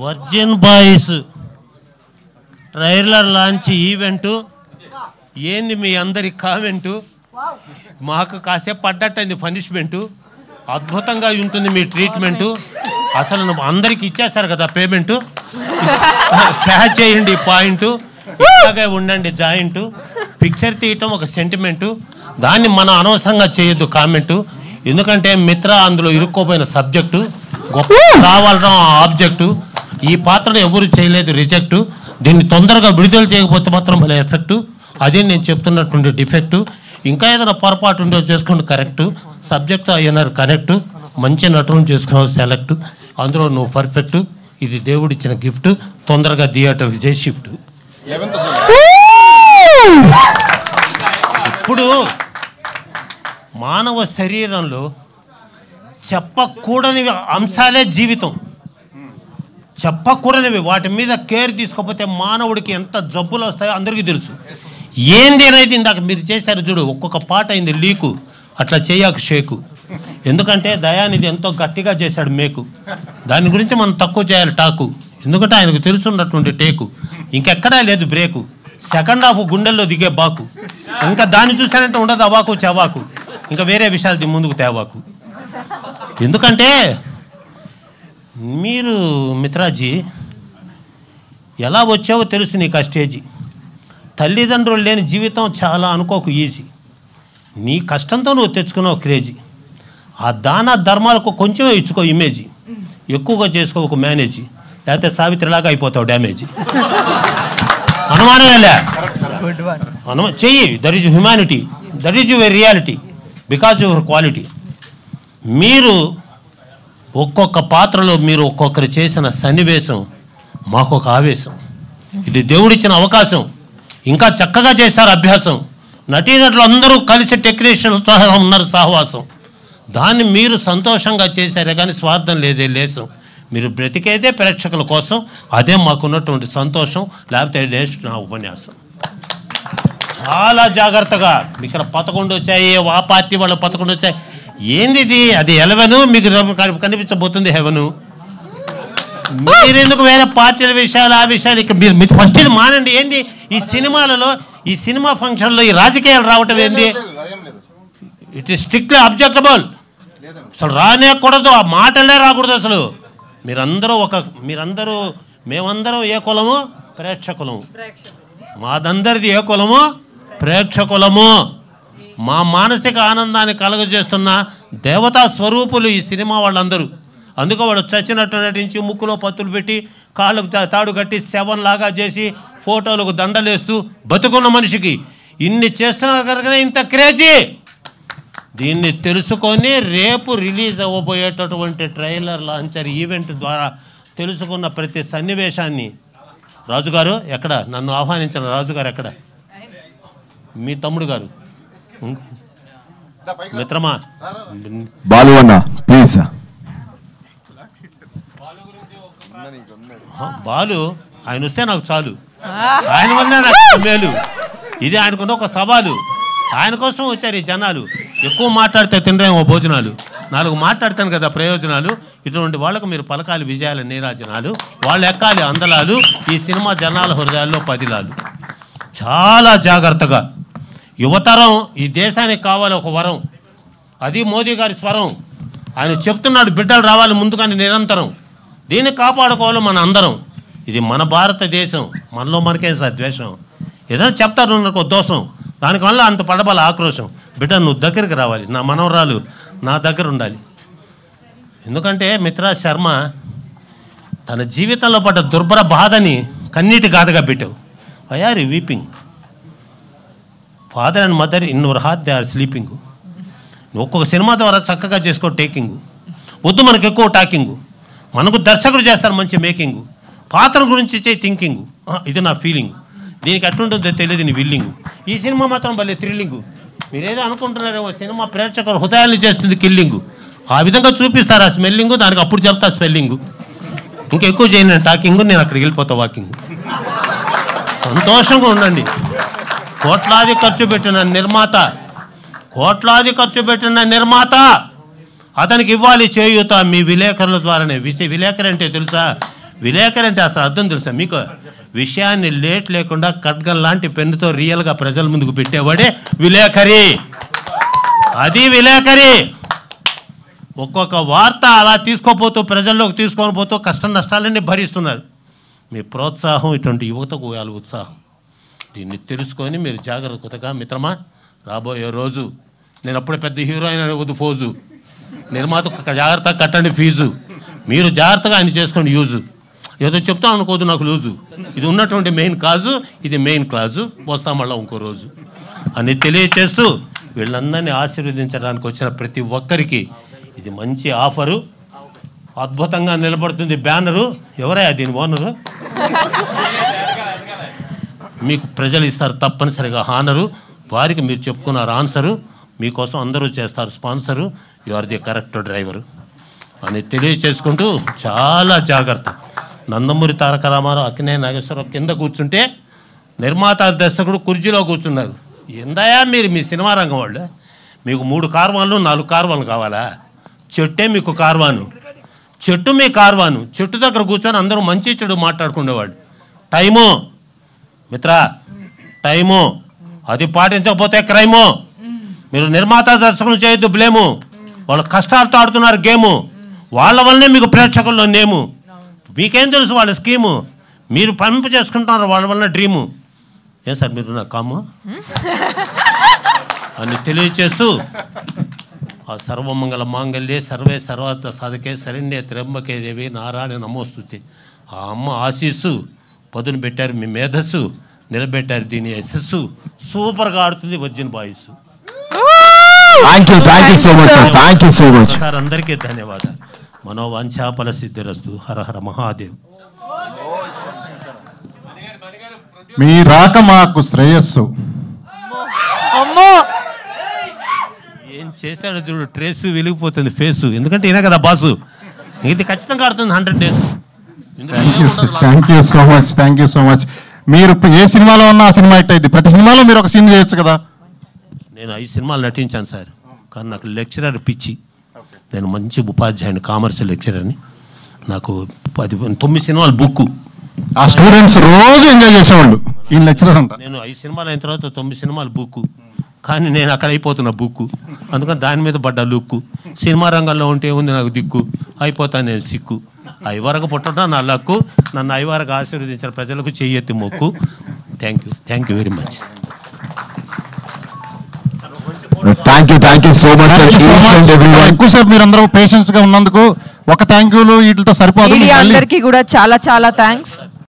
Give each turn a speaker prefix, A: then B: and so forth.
A: Virgin boys trailer launch event ఏంది మీ అందరి కామెంటు? మాకు కాసేపు పడ్డట్టయింది పనిష్మెంటు. అద్భుతంగా ఉంటుంది మీ ట్రీట్మెంటు. అసలు అందరికి ఇచ్చేస్తారు కదా పేమెంటు. క్యాచ్ చేయండి పాయింట్. ఇలాగే ఉండండి జాయింట్. పిక్చర్ తీయటం ఒక సెంటిమెంటు. దాన్ని మనం అనవసరంగా చేయొద్దు కామెంటు. ఎందుకంటే మిత్ర అందులో ఇరుక్కోపోయిన సబ్జెక్టు, గొప్ప రావాలడం ఆబ్జెక్టు. ఈ పాత్రను ఎవరు చేయలేదు రిజెక్టు. దీన్ని తొందరగా విడుదల చేయకపోతే మాత్రం భలే ఎఫెక్టు. అదే నేను చెప్తున్నటువంటి డిఫెక్టు. ఇంకా ఏదైనా పొరపాటు ఉండో చేసుకోండి కరెక్టు. సబ్జెక్టు అయినారు కరెక్టు. మంచి నటులను చేసుకున్నావు సెలెక్టు. అందులో నువ్వు పర్ఫెక్టు. ఇది దేవుడిచ్చిన గిఫ్ట్. తొందరగా థియేటర్కి చేసి షిఫ్ట్. ఇప్పుడు మానవ శరీరంలో చెప్పకూడని అంశాలే జీవితం. చెప్పకూడనివి వాటి మీద కేర్ తీసుకోకపోతే మానవుడికి ఎంత జబ్బులు వస్తాయో అందరికీ తెలుసు. ఏంది అనేది ఇందాక మీరు చేశారు చూడు, ఒక్కొక్క పాట అయింది లీకు. అట్లా చేయకు షేకు. ఎందుకంటే దయానిధి ఎంతో గట్టిగా చేశాడు మేకు. దాని గురించి మనం తక్కువ చేయాలి టాకు. ఎందుకంటే ఆయనకు తెలుసున్నటువంటి టేకు. ఇంకెక్కడా లేదు బ్రేకు. సెకండ్ హాఫ్ గుండెల్లో దిగే బాకు. ఇంకా దాన్ని చూస్తానంటే ఉండదు అవాకు చవాకు. ఇంకా వేరే విషయాలు ముందుకు తేవాకు. ఎందుకంటే మీరు మిత్రాజీ ఎలా వచ్చావో తెలుసు నీకు ఆ స్టేజీ. తల్లిదండ్రులు లేని జీవితం చాలా అనుకోకు ఈజీ. నీ కష్టంతో నువ్వు తెచ్చుకున్నావు క్రేజీ. ఆ దాన ధర్మాలకు కొంచెమే ఇచ్చుకో ఇమేజీ. ఎక్కువగా చేసుకో ఒక మేనేజీ. లేకపోతే సావిత్రిలాగా అయిపోతావు డ్యామేజీ. అనుమానమేలే చెయ్యి. That is humanity. That is your reality because your quality. మీరు ఒక్కొక్క పాత్రలో మీరు ఒక్కొక్కరు చేసిన సన్నివేశం మాకొక ఆవేశం. ఇది దేవుడిచ్చిన అవకాశం. ఇంకా చక్కగా చేశారు అభ్యాసం. నటీనటులు అందరూ కలిసి టెక్నీషియన్లతో ఉన్నారు సహవాసం. దాన్ని మీరు సంతోషంగా చేశారే కానీ స్వార్థం లేదే లేసం. మీరు బ్రతికేదే ప్రేక్షకుల కోసం. అదే మాకున్నటువంటి సంతోషం. లేకపోతే నెక్స్ట్ నా ఉపన్యాసం. చాలా జాగ్రత్తగా. ఇక్కడ 11 వచ్చాయి, ఆ పార్టీ వాళ్ళు 11 వచ్చాయి. ఏంది ఇది? అది 11 మీకు కనిపించబోతుంది హెవెను. మీరెందుకు వేరే పార్టీల విషయాలు ఆ విషయాలు ఇక్కడ మీరు ఫస్ట్ ఇది మానండి. ఏంది ఈ సినిమాలలో ఈ సినిమా ఫంక్షన్లో ఈ రాజకీయాలు రావటం ఏంది? It is strictly objectable. అసలు రానేకూడదు. ఆ మాటలే రాకూడదు అసలు. మీరందరూ మేమందరం ఏ కులము? ప్రేక్షకులము. మాదందరిది ఏ కులము? ప్రేక్షకులము. మా మానసిక ఆనందాన్ని కలుగజేస్తున్న దేవతా స్వరూపులు ఈ సినిమా వాళ్ళందరూ. అందుకో వాడు చచ్చినట్టు నటించి ముక్కులో పత్తులు పెట్టి కాళ్ళకు తాడు కట్టి శవంలాగా చేసి ఫోటోలకు దండలేస్తూ బతుకున్న మనిషికి ఇన్ని చేస్తున్నారు కనుకనే ఇంత క్రేజీ. దీన్ని తెలుసుకొని రేపు రిలీజ్ అవ్వబోయేటటువంటి ట్రైలర్ లాంచర్ ఈవెంట్ ద్వారా తెలుసుకున్న ప్రతి సన్నివేశాన్ని రాజుగారు ఎక్కడ? నన్ను ఆహ్వానించిన రాజుగారు ఎక్కడ? మీ తమ్ముడు గారు మిత్రమా
B: బాలు అన్న ప్లీజ్.
A: బాలు ఆయన వస్తే నాకు చాలు. ఆయన వల్ల నాకు మేలు. ఇది ఆయనకున్న ఒక సవాలు. ఆయన కోసం వచ్చారు ఈ జనాలు. ఎక్కువ మాట్లాడితే తినరేమో భోజనాలు. 4 మాట్లాడతాను కదా ప్రయోజనాలు. ఇటువంటి వాళ్ళకు మీరు పలకాలి విజయాల నీరాజనాలు. వాళ్ళు ఎక్కాలి అందలాలు. ఈ సినిమా జనాల హృదయాల్లో 10 చాలా జాగ్రత్తగా. యువతరం ఈ దేశానికి కావాలి ఒక వరం. అది మోదీ గారి స్వరం. ఆయన చెప్తున్నాడు బిడ్డలు రావాలి ముందుగానే నిరంతరం. దీన్ని కాపాడుకోవాలి మన అందరం. ఇది మన భారతదేశం. మనలో మనకేం సార్ ద్వేషం? ఏదైనా చెప్తారు నాకు దోషం. దానివల్ల అంత పడబల ఆక్రోశం. బిడ్డ నువ్వు దగ్గరికి రావాలి. నా మనవరాలు నా దగ్గర ఉండాలి. ఎందుకంటే మిత్రా శర్మ తన జీవితంలో పడ్డ దుర్భర బాధని కన్నీటి గాథగా పెట్టావు. Why are you weeping? Father and mother in your heart they are sleeping. ఒక్కొక్క సినిమా ద్వారా చక్కగా చేసుకో టేకింగ్. వద్దు మనకు ఎక్కువ టాకింగ్. మనకు దర్శకుడు చేస్తారు మంచి మేకింగ్. పాత్ర గురించి ఇచ్చే థింకింగ్. ఇది నా ఫీలింగ్. దీనికి ఎట్లుంటుందో తెలియదు నీ విల్లింగ్. ఈ సినిమా మాత్రం భలే థ్రిల్లింగు. మీరేదో అనుకుంటున్నారేమో సినిమా ప్రేక్షకుల హృదయాన్ని చేస్తుంది కిల్లింగు. ఆ విధంగా చూపిస్తారు ఆ స్మెల్లింగు. దానికి అప్పుడు చెప్తా స్పెల్లింగు. ఇంకెక్కువ చేయను టాకింగు. నేను అక్కడికి వెళ్ళిపోతా వాకింగ్. సంతోషంగా ఉండండి. కోట్లాది ఖర్చు పెట్టిన నిర్మాత అతనికి ఇవ్వాలి చేయూత మీ విలేకరుల ద్వారానే. విలేకరు అంటే తెలుసా? విలేకరు అంటే అసలు అర్థం తెలుసా మీకు? విషయాన్ని లేట్ లేకుండా ఖడ్గం లాంటి పెన్నుతో రియల్గా ప్రజల ముందుకు పెట్టేవాడే విలేకరి. అది విలేకరి. ఒక్కొక్క వార్త అలా తీసుకోపోతూ ప్రజల్లోకి తీసుకొని పోతూ కష్ట నష్టాలన్నీ భరిస్తున్నారు. మీ ప్రోత్సాహం ఇటువంటి యువతకు వాళ్ళ ఉత్సాహం. దీన్ని తెలుసుకొని మీరు జాగ్రత్తగా మిత్రమా, రాబోయే రోజు నేను అప్పుడే పెద్ద హీరోయిన్ వద్దు ఫోజు, నిర్మాత జాగ్రత్తగా కట్టండి ఫీజు, మీరు జాగ్రత్తగా ఆయన చేసుకోండి యూజు. ఏదో చెప్తాను అనుకోదు నాకు లూజు. ఇది ఉన్నటువంటి మెయిన్ కాజు, ఇది మెయిన్ క్లాజు, వస్తాం మళ్ళీ ఇంకో రోజు అని తెలియచేస్తూ వీళ్ళందరినీ ఆశీర్వదించడానికి వచ్చిన ప్రతి ఒక్కరికి ఇది మంచి ఆఫరు. అద్భుతంగా నిలబడుతుంది బ్యానరు. ఎవరయ్యా దీని ఓనరు? మీకు ప్రజలు ఇస్తారు తప్పనిసరిగా హానరు. వారికి మీరు చెప్పుకున్నారు ఆన్సరు. మీకోసం అందరూ చేస్తారు sponsor. You are the correct driver అని తెలియచేసుకుంటూ చాలా జాగ్రత్త. నందమూరి తారక రామారావు, అక్కినేని నాగేశ్వరరావు కింద కూర్చుంటే నిర్మాత దర్శకుడు కుర్చీలో కూర్చున్నారు. ఎందయా మీరు మీ సినిమా రంగం వాళ్ళు? మీకు 3 కార్వాన్లు 4 కార్వాన్లు కావాలా? చెట్టే మీకు కార్వాను, చెట్టు మీ కార్వాను. చెట్టు దగ్గర కూర్చొని అందరూ మంచి చెడు మాట్లాడుకునేవాడు. Time Mitra, time. అది పాటించకపోతే క్రైము. మీరు నిర్మాత దర్శకులు చేయొద్దు బ్లేము. వాళ్ళు కష్టాలతో ఆడుతున్నారు గేము. వాళ్ళ వల్లనే మీకు ప్రేక్షకుల్లో నేము. మీకేం తెలుసు వాళ్ళ స్కీము? మీరు పంపు చేసుకుంటున్నారు వాళ్ళ వల్ల డ్రీము. ఏం సార్ మీరు నా కాము అని తెలియచేస్తూ ఆ సర్వమంగళ మాంగళ్యే సర్వే సర్వార్థ సాధకే శరణ్యే త్ర్యంబకే దేవి నారాయణ నమోస్తుతే. ఆ అమ్మ ఆశీస్సు పదును పెట్టారు. మీ మేధస్సు నిలబెట్టారు. దీని యశస్సు సూపర్గా ఆడుతుంది వర్జిన్ బాయ్స్. సార్ అందరికీ ధన్యవాదాలు. మనోవాంఛాఫల సిద్ధిరస్తు. హర హర మహాదేవ్.
C: మీ రాక మాకు శ్రేయస్సు.
A: ఏం చేశాడు చూడు, ట్రేసు వెలిగిపోతుంది ఫేసు. ఎందుకంటే ఈయన కదా బాసు. ఇది ఖచ్చితంగా ఆడుతుంది 100 days.
C: Thank you so much. మీరు ఏ సినిమాలో ఉన్నా ఆ సినిమా హిట్ అయింది. ప్రతి సినిమాలో మీరు ఒక సీన్ చేయొచ్చు కదా.
A: నేను 5 సినిమాలు నటించాను సార్. కానీ నాకు లెక్చరర్ పిచ్చి. నేను మంచి ఉపాధ్యాయుని, కామర్స్ లెక్చరర్ని. నాకు 9 సినిమాలు బుక్కు.
C: ఆ స్టూడెంట్స్ రోజు ఎంజాయ్ చేసేవాళ్ళు. ఈ లెక్చరర్ అంట.
A: నేను 5 సినిమాలు అయిన తర్వాత 9 సినిమాలు బుక్కు. కానీ నేను అక్కడ అయిపోతున్నా బుక్కు. అందుకని దాని మీద పడ్డా లుక్కు. సినిమా రంగంలో ఉంటే ఉంది నాకు దిక్కు. అయిపోతాను నేను సిక్కు. ఐవరకు పుట్టడం నా లక్కు. నన్ను ఐవరకు ఆశీర్వదించిన ప్రజలకు చెయ్యెత్తి మొక్కు. Thank you very much.
C: ఎక్కువసేపు మీరు అందరూ పేషెన్స్ గా ఉన్నందుకు ఒక థ్యాంక్ యూలు వీటితో సరిపోదు.
D: అందరికీ కూడా చాలా చాలా థ్యాంక్స్.